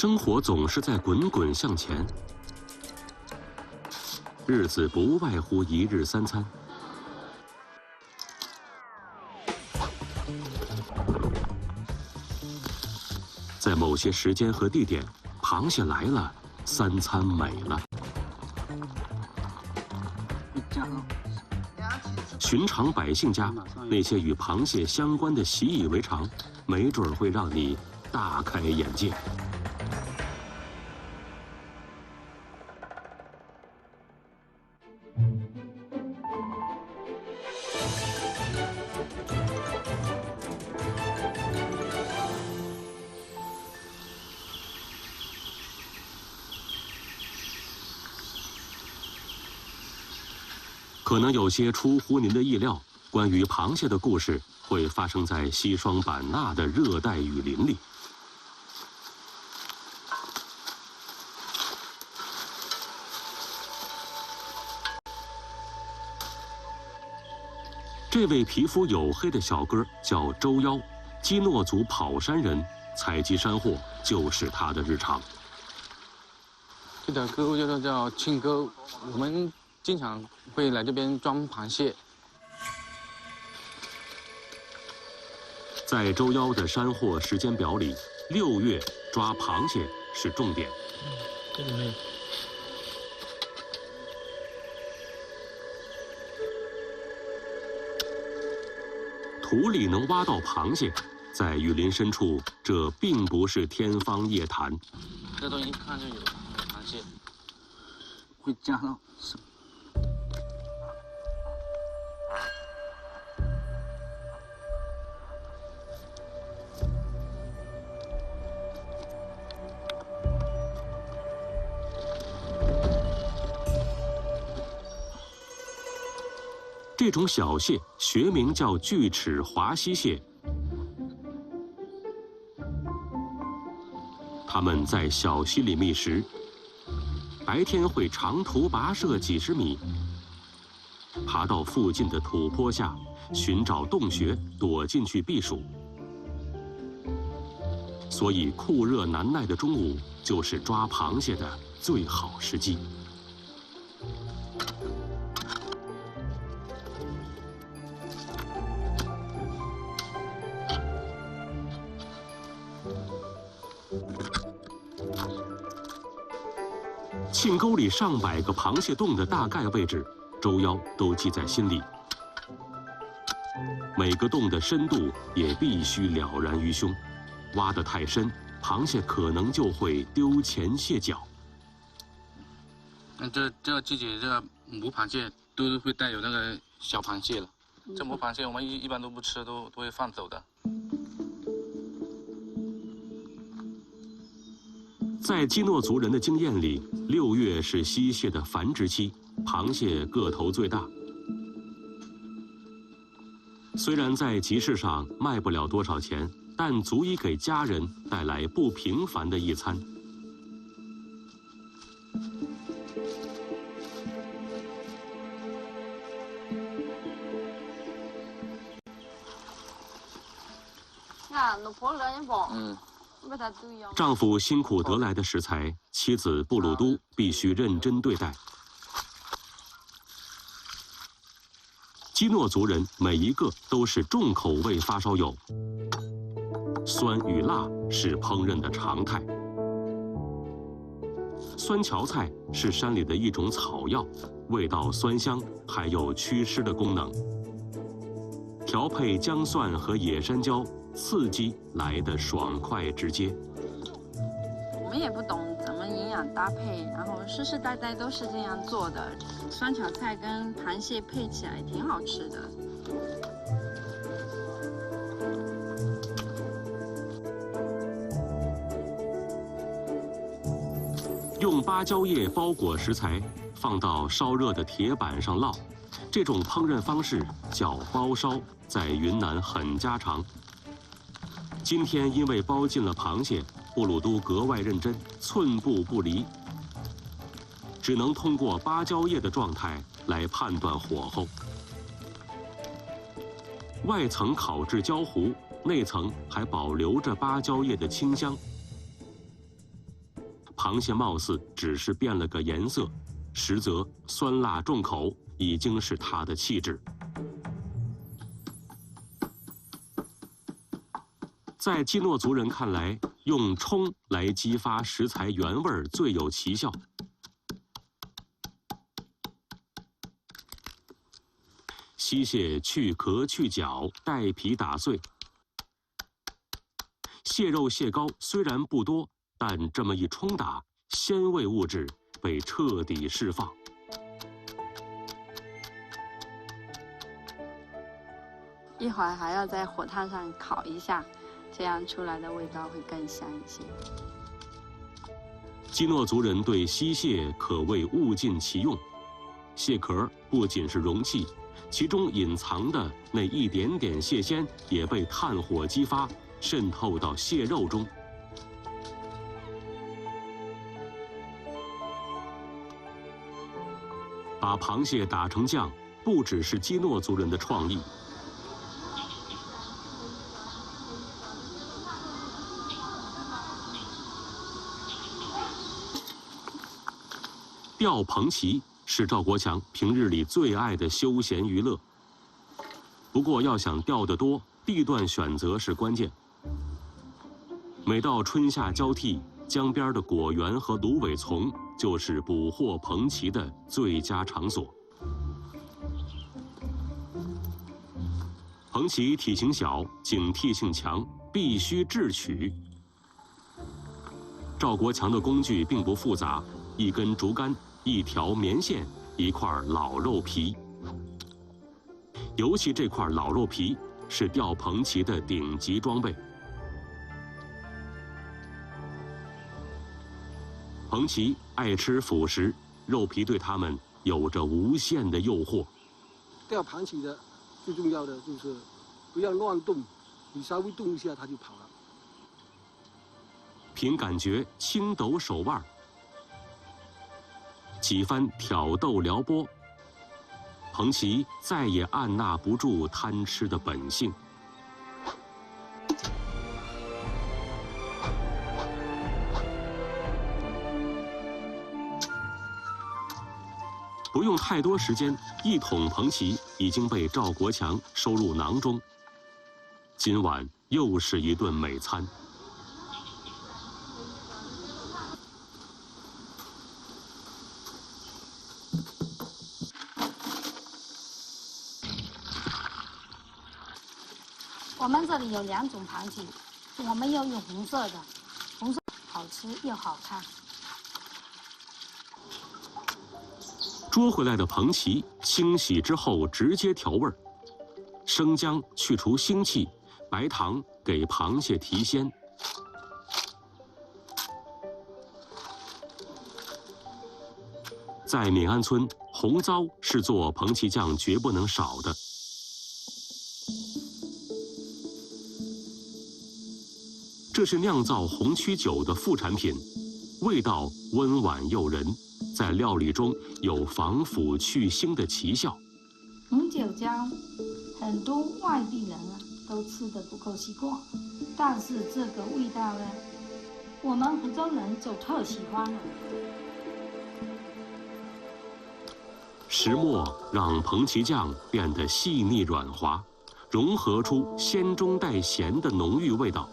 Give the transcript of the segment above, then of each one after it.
生活总是在滚滚向前，日子不外乎一日三餐。在某些时间和地点，螃蟹来了，三餐美了。寻常百姓家那些与螃蟹相关的习以为常，没准会让你大开眼界。可能有些出乎您的意料，关于螃蟹的故事会发生在西双版纳的热带雨林里。这位皮肤黝黑的小哥叫周妖，基诺族跑山人，采集山货就是他的日常。这条沟叫庆沟，我们经常会来这边装螃蟹。在周妖的山货时间表里，6月抓螃蟹是重点。这里面土里能挖到螃蟹，在雨林深处，这并不是天方夜谭。这东西一看就有螃蟹，会加到什么？这种小蟹学名叫锯齿华溪蟹，它们在小溪里觅食，白天会长途跋涉几十米，爬到附近的土坡下，寻找洞穴，躲进去避暑。所以酷热难耐的中午，就是抓螃蟹的最好时机。沁沟里上百个螃蟹洞的大概位置，周妖都记在心里。每个洞的深度也必须了然于胸，挖得太深，螃蟹可能就会丢钱卸脚。那这个季节，这个母螃蟹都是会带有那个小螃蟹了。这母螃蟹我们一般都不吃，都会放走的。在基诺族人的经验里，6月是溪蟹的繁殖期，螃蟹个头最大。虽然在集市上卖不了多少钱，但足以给家人带来不平凡的一餐。丈夫辛苦得来的食材，妻子布鲁都必须认真对待。基诺族人每一个都是重口味发烧友，酸与辣是烹饪的常态。酸荞菜是山里的一种草药，味道酸香，还有祛湿的功能。调配姜蒜和野山椒，刺激来得爽快直接。我们也不懂怎么营养搭配，然后世世代代都是这样做的。酸荞菜跟螃蟹配起来挺好吃的。用芭蕉叶包裹食材，放到烧热的铁板上烙。这种烹饪方式叫包烧，在云南很家常。今天因为包进了螃蟹，布鲁都格外认真，寸步不离，只能通过芭蕉叶的状态来判断火候。外层烤至焦糊，内层还保留着芭蕉叶的清香。螃蟹貌似只是变了个颜色，实则酸辣重口已经是它的气质。在基诺族人看来，用冲来激发食材原味最有奇效。溪蟹去壳去角，带皮打碎。蟹肉蟹膏虽然不多，但这么一冲打，鲜味物质被彻底释放。一会儿还要在火炭上烤一下，这样出来的味道会更香一些。基诺族人对溪蟹可谓物尽其用，蟹壳不仅是容器，其中隐藏的那一点点蟹鲜也被炭火激发，渗透到蟹肉中。把螃蟹打成酱，不只是基诺族人的创意。钓螃蜍是赵国强平日里最爱的休闲娱乐。不过要想钓得多，地段选择是关键。每到春夏交替，江边的果园和芦苇丛就是捕获螃蜍的最佳场所。螃蜍体型小，警惕性强，必须智取。赵国强的工具并不复杂，一根竹竿，一条棉线，一块老肉皮。尤其这块老肉皮是钓螃蜍的顶级装备。螃蜍爱吃腐食，肉皮对它们有着无限的诱惑。钓螃蜍的最重要的就是不要乱动，你稍微动一下它就跑了。凭感觉轻抖手腕，几番挑逗撩拨，螃蜍再也按捺不住贪吃的本性。不用太多时间，一桶螃蜍已经被赵国强收入囊中。今晚又是一顿美餐。我们这里有2种螃蜍，我们要用红色的，红色好吃又好看。捉回来的螃蜍清洗之后直接调味儿，生姜去除腥气，白糖给螃蟹提鲜。在闽安村，红糟是做螃蜍酱绝不能少的。这是酿造红曲酒的副产品，味道温婉诱人，在料理中有防腐去腥的奇效。红酒姜，很多外地人都吃得不够习惯，但是这个味道呢，我们福州人就特喜欢了。石磨让螃蜍酱变得细腻软滑，融合出鲜中带咸的浓郁味道。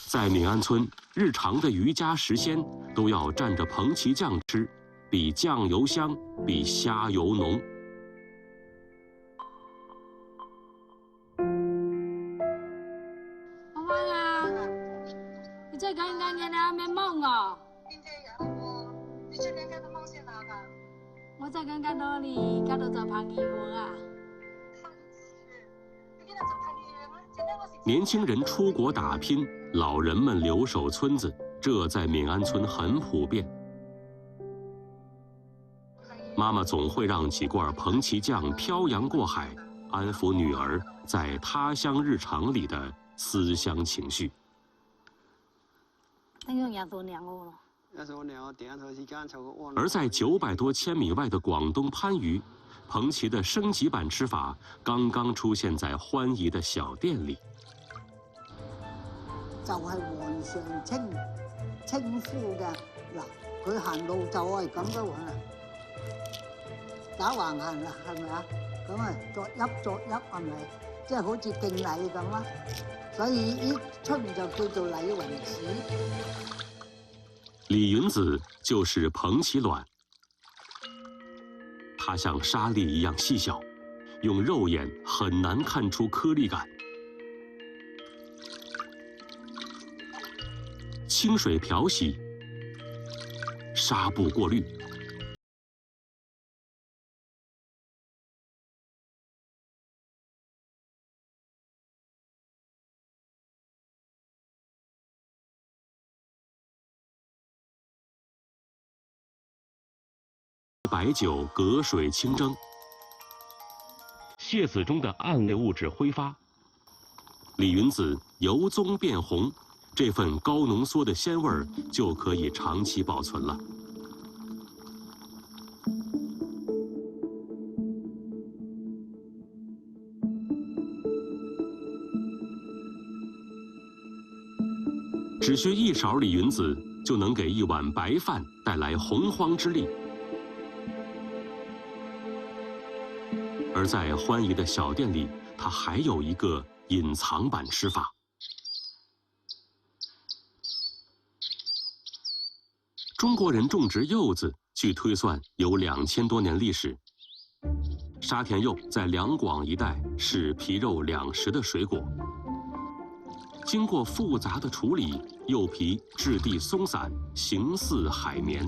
在闽安村，日常的鱼虾食鲜都要蘸着螃蜍酱吃，比酱油香，比虾油浓。阿媽啊，你真係咁緊嘅，你阿咩夢啊？今天有我，你这两天的梦想哪个？我真係緊到你，搞到做螃蜍王啊！年轻人出国打拼，老人们留守村子，这在闽安村很普遍。妈妈总会让几罐螃蜍酱漂洋过海，安抚女儿在他乡日常里的思乡情绪。而在900多千米外的广东番禺，彭奇的升级版吃法刚刚出現在歡宜的小店裡。就係皇上稱呼嘅嗱，佢行路就係咁樣啊，打橫行啦，係咪啊？咁啊，作揖係咪？即係好似敬禮咁啊，所以呢出面就叫做禮雲子。李雲子就是彭其卵，它像沙粒一樣細小，用肉眼很難看出顆粒感。清水漂洗，紗布過濾。白酒隔水清蒸，蟹子中的胺类物质挥发，李云子由棕变红，这份高浓缩的鲜味儿就可以长期保存了。只需一勺李云子，就能给一碗白饭带来洪荒之力。而在歡宜的小店裡，它還有一個隱藏版吃法。中國人種植柚子，據推算有2000多年歷史。沙田柚在兩廣一帶是皮肉兩食的水果。經過複雜的處理，柚皮質地鬆散，形似海綿。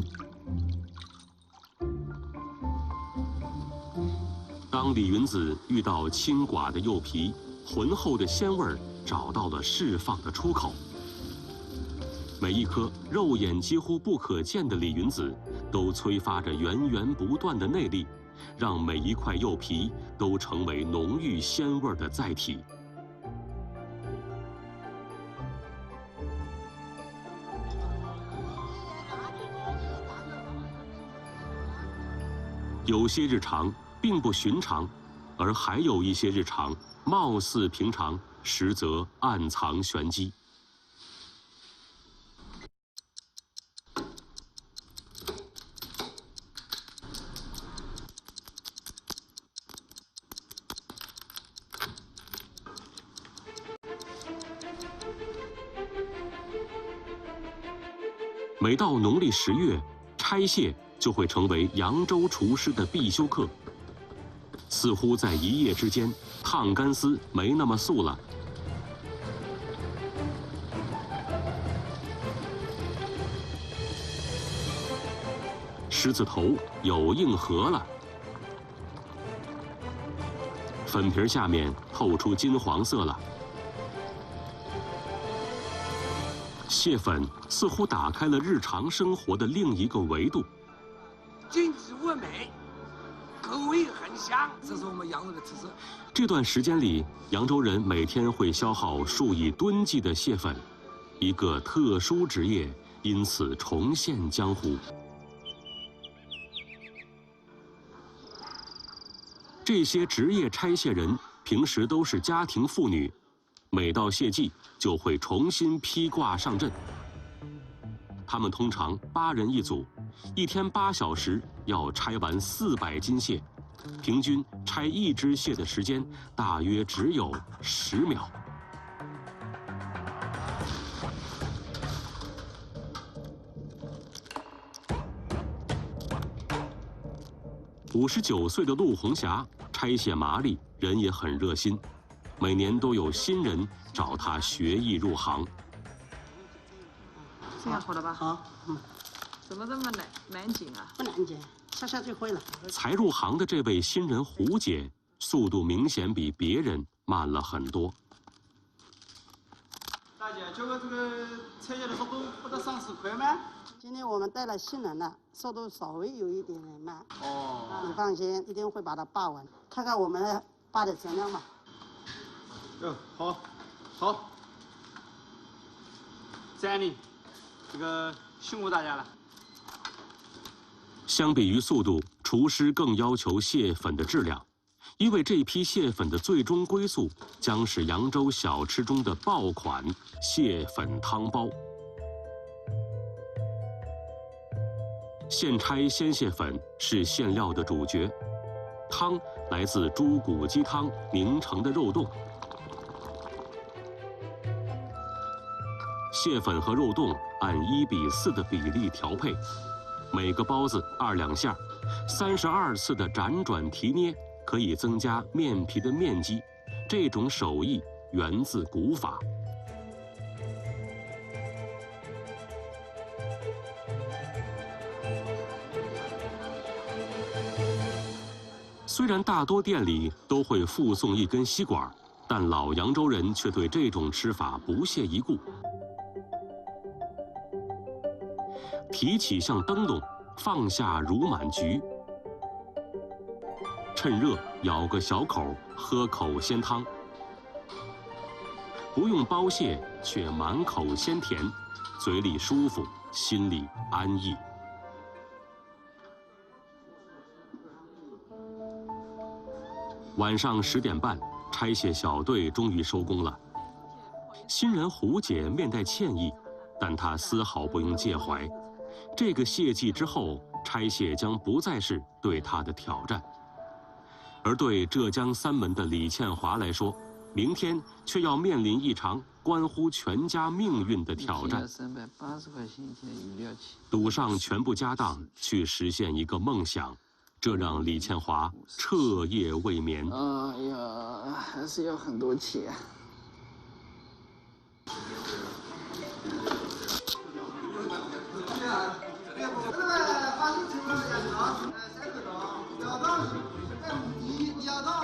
當李雲子遇到輕寡的柚皮，渾厚的鮮味兒找到了釋放的出口。每一顆肉眼幾乎不可見的李雲子，都催發着源源不斷的內力，讓每一塊柚皮都成為濃郁鮮味的載體。有些日常並不尋常，而還有一些日常貌似平常，實則暗藏玄機。每到農曆10月，拆蟹就會成為揚州廚師的必修課。似乎在一夜之間，燙乾絲沒那麼素了。獅子頭有硬核了，粉皮下面透出金黃色了。蟹粉似乎打開了日常生活的另一個維度。精致完美，口味很香，这是我们扬州的特色。这段时间里，扬州人每天会消耗数以吨计的蟹粉，一个特殊职业因此重现江湖。这些职业拆蟹人平时都是家庭妇女，每到蟹季就会重新披挂上阵。他们通常8人一组，一天8小时要拆完400斤蟹，平均拆一只蟹的时间大约只有10秒。59岁的陆红霞拆蟹麻利，人也很热心，每年都有新人找她学艺入行。这样好了吧？好，怎么这么难紧啊？不难解，下下就会了。才入行的这位新人胡姐，速度明显比别人慢了很多。大姐，这个拆蟹的速度不得30块吗？今天我们带了新人了，速度稍微有一点点慢。哦，你放心，一定会把它扒完。看看我们扒的质量吧。好，好，赞你，这个辛苦大家了。相比于速度，厨师更要求蟹粉的质量，因为这批蟹粉的最终归宿将是扬州小吃中的爆款蟹粉汤包。现拆鲜蟹粉是馅料的主角，汤来自猪骨鸡汤凝成的肉冻。蟹粉和肉冻按1:4的比例调配，每个包子2两馅，32次的辗转提捏可以增加面皮的面积。这种手艺源自古法。虽然大多店里都会附送一根吸管，但老扬州人却对这种吃法不屑一顾。提起像灯笼，放下如满菊，趁热咬个小口，喝口鲜汤。不用包蟹，却满口鲜甜，嘴里舒服，心里安逸。晚上10点半，拆蟹小队终于收工了。新人胡姐面带歉意，但她丝毫不用介怀。这个蟹季之后，拆蟹将不再是对她的挑战。而对浙江三门的李倩华来说，明天却要面临一场关乎全家命运的挑战。380块钱一天鱼料钱，赌上全部家当去实现一个梦想。这让李倩华彻夜未眠。哎呀，还是要很多钱。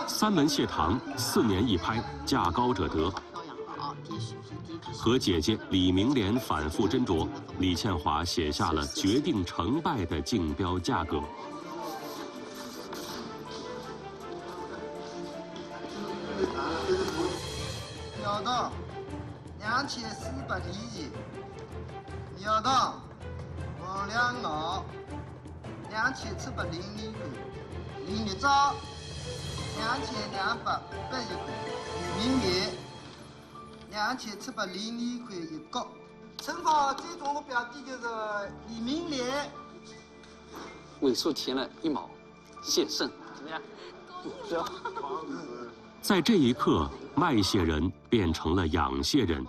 三门蟹塘4年一拍，价高者得。和姐姐李明莲反复斟酌，李倩华写下了决定成败的竞标价格。要到2400里一，要到黄两袄2700零里块，林玉糟2281块，玉明月2700零里块一个。惩罚最终目标地就是李明莲。尾数填了1毛，险胜，怎么样？只要。在这一刻，卖蟹人变成了养蟹人，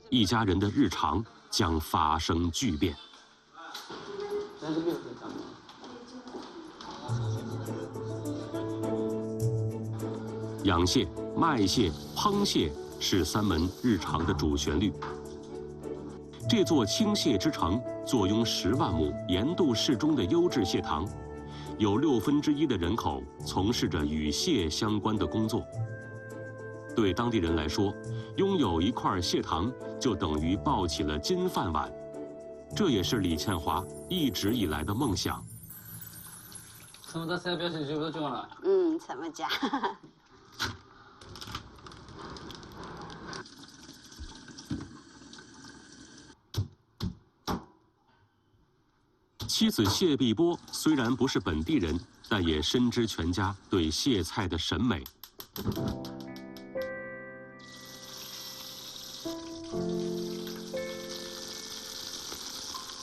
一家人的日常将发生巨变。养蟹、卖蟹、烹蟹是三门日常的主旋律。这座清蟹之城坐拥10万亩盐度适中的优质蟹塘，有1/6的人口从事着与蟹相关的工作。对当地人来说，拥有一块蟹塘就等于抱起了金饭碗，这也是李倩华一直以来的梦想。什么在三标准就不做了？怎么讲？妻子谢碧波虽然不是本地人，但也深知全家对蟹菜的审美。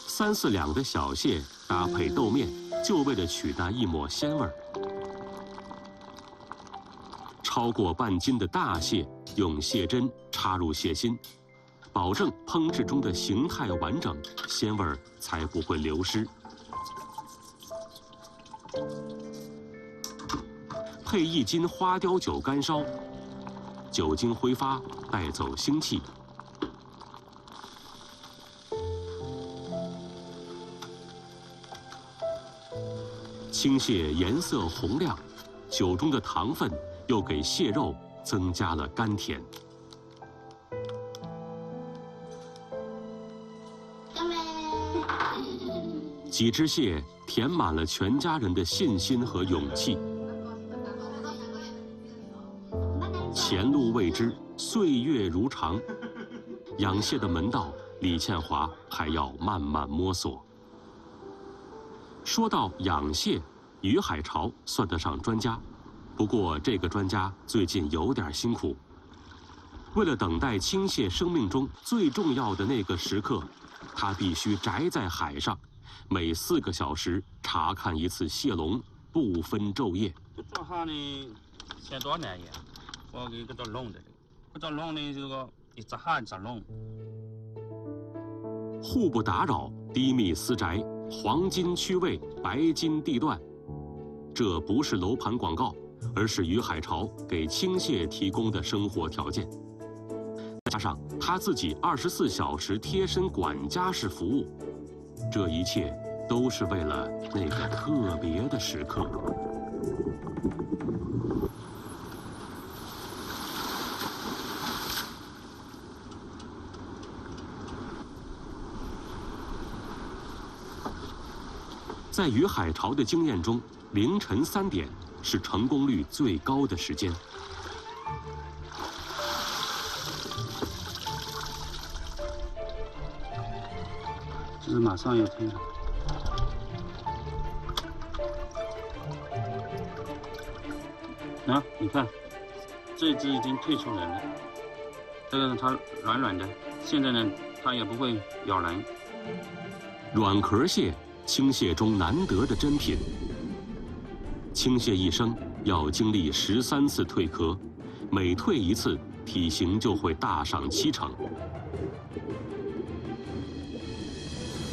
3、4两的小蟹搭配豆面，就为了取代一抹鲜味儿。超过半斤的大蟹，用蟹针插入蟹心，保证烹制中的形态完整，鲜味儿才不会流失。配1斤花雕酒干烧，酒精挥发，带走腥气。青蟹颜色红亮，酒中的糖分又给蟹肉增加了甘甜。几只蟹填满了全家人的信心和勇气。前路未知，岁月如常，养蟹的门道，李倩华还要慢慢摸索。说到养蟹，于海潮算得上专家，不过这个专家最近有点辛苦。为了等待青蟹生命中最重要的那个时刻，他必须宅在海上，每4个小时查看一次蟹笼，不分昼夜。这下呢，相当难呀，我给它弄的，这弄呢这个一只下一只弄。互不打扰，低密私宅，黄金区位，白金地段。这不是楼盘广告，而是于海潮给青蟹提供的生活条件。加上他自己24小时贴身管家式服务，这一切都是为了那个特别的时刻。在于海潮的经验中，凌晨3点是成功率最高的时间。这是马上要退了。啊，你看，这只已经退出来了。这个它软软的，现在呢，它也不会咬人。软壳蟹，青蟹中难得的珍品。青蟹一生要经历13次蜕壳，每蜕一次，体型就会大上7成。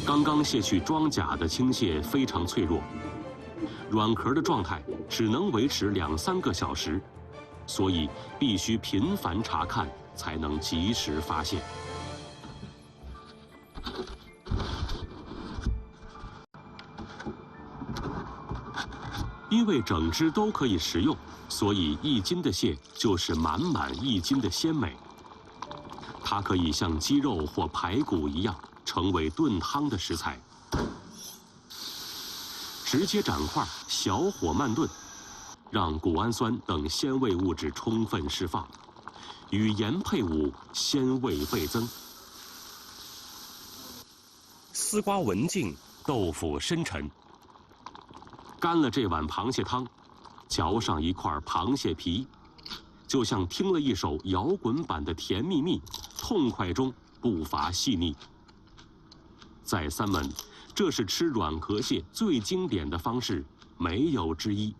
刚刚卸去装甲的青蟹非常脆弱，软壳的状态只能维持2-3个小时，所以必须频繁查看才能及时发现。因为整只都可以食用，所以1斤的蟹就是满满1斤的鲜美。它可以像鸡肉或排骨一样成为炖汤的食材，直接斩块，小火慢炖，让谷氨酸等鲜味物质充分释放，与盐配伍，鲜味倍增。丝瓜文静，豆腐深沉。干了这碗螃蟹汤，嚼上一块螃蟹皮，就像听了一首摇滚版的《甜蜜蜜》，痛快中不乏细腻。在三门，这是吃软壳蟹最经典的方式，没有之一。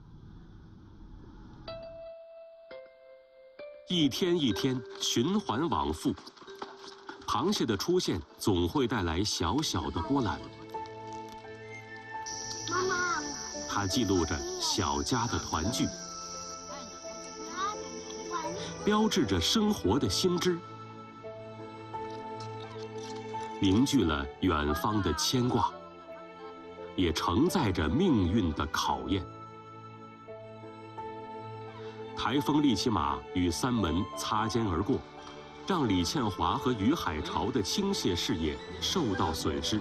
一天一天循环往复，螃蟹的出现总会带来小小的波澜。它记录着小家的团聚，标志着生活的新知，凝聚了远方的牵挂，也承载着命运的考验。台风利奇马与三门擦肩而过，让李倩华和于海潮的青蟹事业受到损失。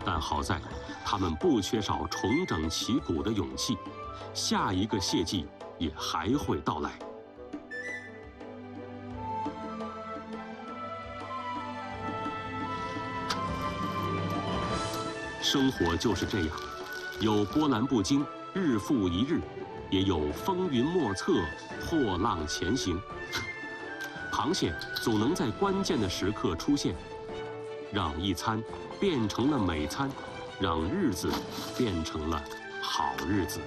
但好在，他们不缺少重整旗鼓的勇气，下一个蟹季也还会到来。生活就是这样，有波澜不惊，日复一日，也有风云莫测，破浪前行。螃蟹总能在关键的时刻出现，让一餐变成了美餐，让日子变成了好日子。